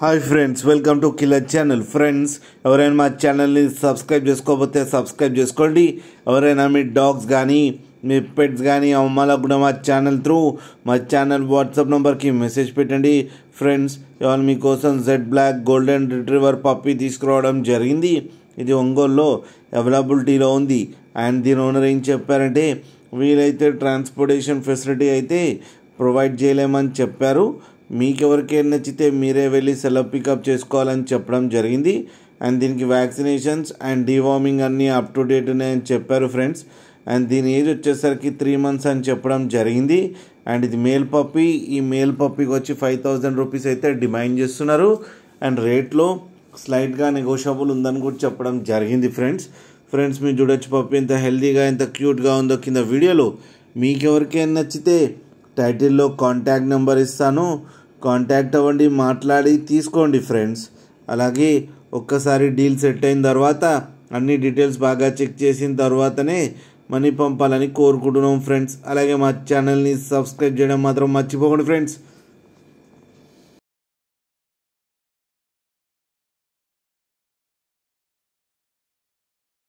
Hi friends, welcome to killer channel. Friends, ఎవరైనా మా ఛానల్ని సబ్స్క్రైబ్ చేసుకోకపోతే సబ్స్క్రైబ్ చేసుకోండి. ఎవరైనా మీ డాగ్స్ కానీ మీ పెట్స్ కానీ అమ్మాలకు కూడా మా ఛానల్ వాట్సాప్ నెంబర్కి మెసేజ్ పెట్టండి. ఫ్రెండ్స్, ఇవాళ మీకోసం Z black golden retriever puppy తీసుకురావడం జరిగింది. ఇది ఒంగోలులో అవైలబిలిటీలో ఉంది. అండ్ దీని ఓనర్ ఏం చెప్పారంటే, వీలైతే ట్రాన్స్పోర్టేషన్ ఫెసిలిటీ అయితే ప్రొవైడ్ చేయలేమని చెప్పారు. మీకు ఎవరికైనా నచ్చితే మీరే వెళ్ళి సెలవు పికప్ చేసుకోవాలని చెప్పడం జరిగింది. అండ్ దీనికి వ్యాక్సినేషన్స్ అండ్ డివార్మింగ్ అన్నీ అప్ టు డేట్ ఉన్నాయని చెప్పారు ఫ్రెండ్స్. అండ్ దీని ఏజ్ వచ్చేసరికి 3 months అని చెప్పడం జరిగింది. అండ్ ఇది మేల్ పప్పీ. ఈ మేల్ పప్పీకి వచ్చి 5,000 రూపీస్ అయితే డిమాండ్ చేస్తున్నారు. అండ్ రేట్లో స్లైట్గా నెగోషియబుల్ ఉందని కూడా చెప్పడం జరిగింది ఫ్రెండ్స్ మీరు చూడొచ్చు పప్పీ ఎంత హెల్తీగా ఎంత క్యూట్గా ఉందో కింద వీడియోలో. మీకు ఎవరికైనా నచ్చితే టైటిల్లో కాంటాక్ట్ నెంబర్ ఇస్తాను, కాంటాక్ట్ అవ్వండి, మాట్లాడి తీసుకోండి ఫ్రెండ్స్. అలాగే ఒక్కసారి డీల్ సెట్ అయిన తర్వాత అన్ని డీటెయిల్స్ బాగా చెక్ చేసిన తర్వాతనే మనీ పంపాలని కోరుకుంటున్నాం ఫ్రెండ్స్. అలాగే మా ఛానల్ని సబ్స్క్రైబ్ చేయడం మాత్రం మర్చిపోకండి ఫ్రెండ్స్.